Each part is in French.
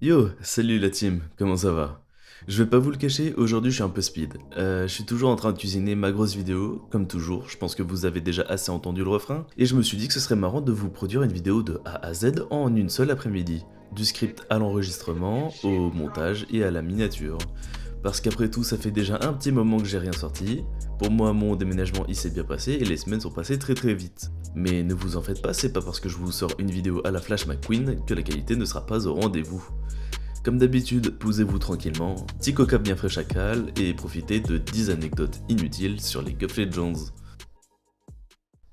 Yo, salut la team, comment ça va? Je vais pas vous le cacher, aujourd'hui je suis un peu speed. Je suis toujours en train de cuisiner ma grosse vidéo, comme toujours, je pense que vous avez déjà assez entendu le refrain, et je me suis dit que ce serait marrant de vous produire une vidéo de A à Z en une seule après-midi. Du script à l'enregistrement, au montage et à la miniature. Parce qu'après tout, ça fait déjà un petit moment que j'ai rien sorti. Pour moi, mon déménagement il s'est bien passé et les semaines sont passées très très vite. Mais ne vous en faites pas, c'est pas parce que je vous sors une vidéo à la Flash McQueen que la qualité ne sera pas au rendez-vous. Comme d'habitude, posez-vous tranquillement, petit coca bien frais chacal et profitez de 10 anecdotes inutiles sur les League of Legends.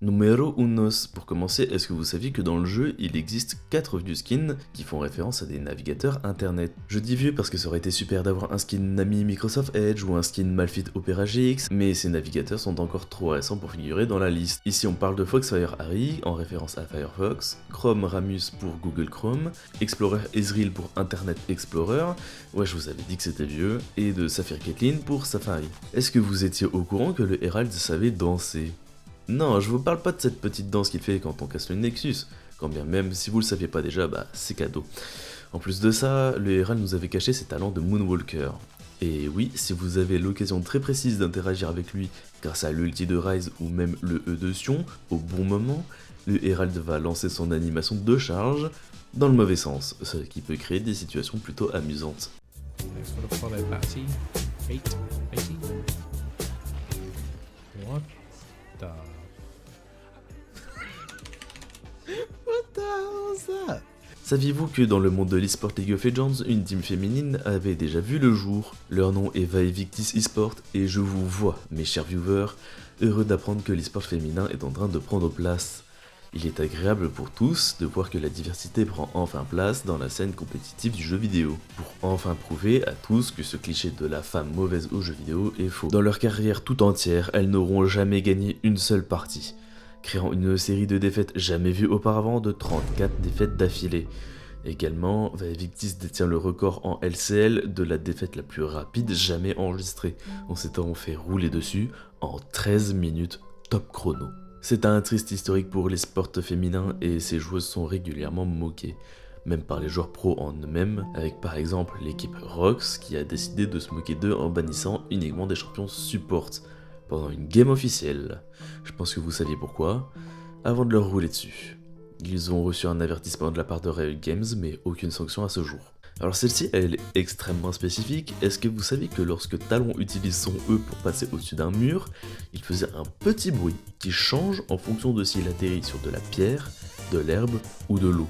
Numéro unos. Pour commencer, est-ce que vous saviez que dans le jeu, il existe 4 vieux skins qui font référence à des navigateurs internet? Je dis vieux parce que ça aurait été super d'avoir un skin Nami Microsoft Edge ou un skin Malphite Opera GX, mais ces navigateurs sont encore trop récents pour figurer dans la liste. Ici on parle de Foxfire Harry en référence à Firefox, Chrome Ramus pour Google Chrome, Explorer Ezreal pour Internet Explorer, ouais je vous avais dit que c'était vieux, et de Sapphire Caitlyn pour Safari. Est-ce que vous étiez au courant que le Herald savait danser? Non, je vous parle pas de cette petite danse qu'il fait quand on casse le Nexus, quand bien même si vous le saviez pas déjà, bah c'est cadeau. En plus de ça, le Herald nous avait caché ses talents de Moonwalker. Et oui, si vous avez l'occasion très précise d'interagir avec lui grâce à l'ulti de Ryze ou même le E de Sion, au bon moment, le Herald va lancer son animation de charge dans le mauvais sens, ce qui peut créer des situations plutôt amusantes. Thanks for the follow, Patty. 80. What the? What the hell was that? Saviez-vous que dans le monde de l'esport League of Legends, une team féminine avait déjà vu le jour? Leur nom est Vaevictis Esport et je vous vois, mes chers viewers, heureux d'apprendre que l'esport féminin est en train de prendre place. Il est agréable pour tous de voir que la diversité prend enfin place dans la scène compétitive du jeu vidéo, pour enfin prouver à tous que ce cliché de la femme mauvaise au jeu vidéo est faux. Dans leur carrière tout entière, elles n'auront jamais gagné une seule partie, créant une série de défaites jamais vues auparavant de 34 défaites d'affilée. Également, Vaevictis détient le record en LCL de la défaite la plus rapide jamais enregistrée. On s'étant fait rouler dessus en 13 minutes top chrono. C'est un triste historique pour les sports féminins et ces joueuses sont régulièrement moquées, même par les joueurs pros en eux-mêmes, avec par exemple l'équipe Rox qui a décidé de se moquer d'eux en bannissant uniquement des champions support pendant une game officielle. Je pense que vous saviez pourquoi, avant de leur rouler dessus. Ils ont reçu un avertissement de la part de Riot Games, mais aucune sanction à ce jour. Alors celle-ci, elle est extrêmement spécifique. Est-ce que vous savez que lorsque Talon utilise son E pour passer au-dessus d'un mur, il faisait un petit bruit qui change en fonction de s'il atterrit sur de la pierre, de l'herbe ou de l'eau.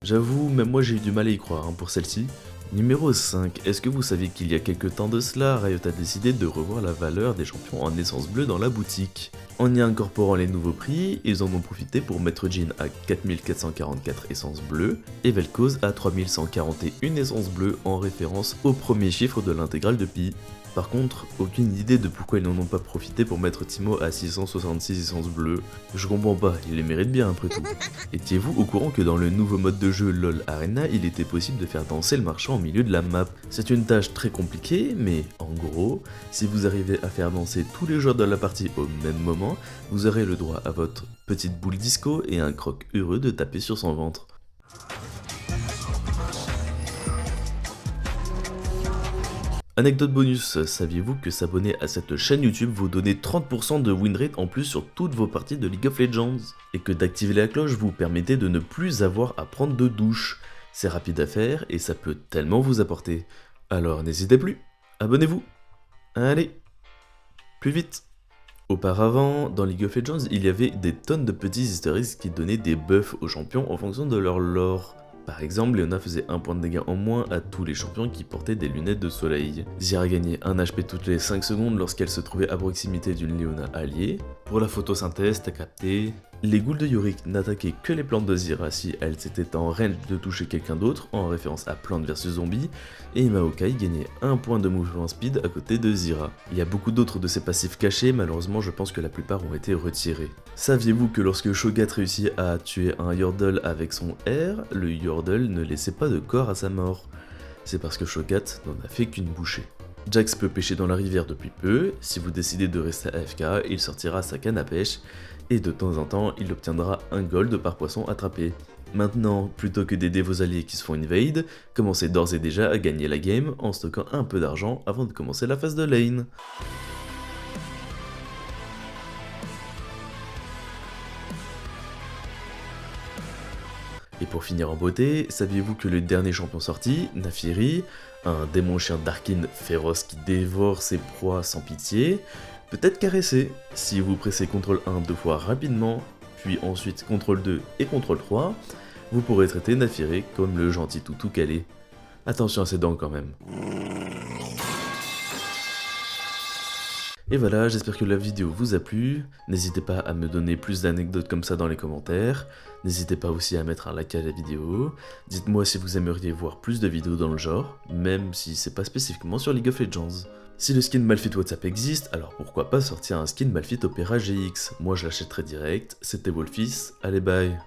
J'avoue, même moi j'ai eu du mal à y croire pour celle-ci. Numéro 5, est-ce que vous saviez qu'il y a quelques temps de cela, Riot a décidé de revoir la valeur des champions en essence bleue dans la boutique? En y incorporant les nouveaux prix, ils en ont profité pour mettre Jhin à 4444 essences bleues et Vel'Koz à 3141 essences bleues en référence au premier chiffre de l'intégrale de Pi. Par contre, aucune idée de pourquoi ils n'en ont pas profité pour mettre Timo à 666 essences bleues. Je comprends pas, il les mérite bien après tout. Étiez-vous au courant que dans le nouveau mode de jeu LoL Arena, il était possible de faire danser le marchand au milieu de la map? C'est une tâche très compliquée, mais en gros, si vous arrivez à faire danser tous les joueurs de la partie au même moment, vous aurez le droit à votre petite boule disco et un croc heureux de taper sur son ventre. Anecdote bonus, saviez-vous que s'abonner à cette chaîne YouTube vous donnez 30% de win rate en plus sur toutes vos parties de League of Legends? Et que d'activer la cloche vous permettez de ne plus avoir à prendre de douche. C'est rapide à faire et ça peut tellement vous apporter. Alors n'hésitez plus, abonnez-vous. Allez, plus vite. Auparavant, dans League of Legends, il y avait des tonnes de petits easter eggs qui donnaient des buffs aux champions en fonction de leur lore. Par exemple, Leona faisait 1 point de dégâts en moins à tous les champions qui portaient des lunettes de soleil. Zyra gagnait 1 HP toutes les 5 secondes lorsqu'elle se trouvait à proximité d'une Leona alliée. Pour la photosynthèse, t'as capté. Les ghouls de Yorick n'attaquaient que les plantes de Zyra si elles étaient en range de toucher quelqu'un d'autre, en référence à Plante vs Zombie, et Maokai gagnait 1 point de mouvement speed à côté de Zyra. Il y a beaucoup d'autres de ces passifs cachés, malheureusement je pense que la plupart ont été retirés. Saviez-vous que lorsque Shogat réussit à tuer un Yordle avec son R, le Yordle ne laissait pas de corps à sa mort? C'est parce que Shogat n'en a fait qu'une bouchée. Jax peut pêcher dans la rivière depuis peu, si vous décidez de rester AFK, il sortira sa canne à pêche et de temps en temps il obtiendra un gold par poisson attrapé. Maintenant, plutôt que d'aider vos alliés qui se font invade, commencez d'ores et déjà à gagner la game en stockant un peu d'argent avant de commencer la phase de lane. Et pour finir en beauté, saviez-vous que le dernier champion sorti, Naafiri, un démon chien d'Arkin féroce qui dévore ses proies sans pitié, peut être caressé si vous pressez CTRL 1 deux fois rapidement, puis ensuite CTRL 2 et CTRL 3, vous pourrez traiter Naafiri comme le gentil toutou calé. Attention à ses dents quand même. Et voilà, j'espère que la vidéo vous a plu, n'hésitez pas à me donner plus d'anecdotes comme ça dans les commentaires, n'hésitez pas aussi à mettre un like à la vidéo, dites-moi si vous aimeriez voir plus de vidéos dans le genre, même si c'est pas spécifiquement sur League of Legends. Si le skin Malphite WhatsApp existe, alors pourquoi pas sortir un skin Malphite Opera GX, moi je l'achèterai direct, c'était Wolfis, allez bye.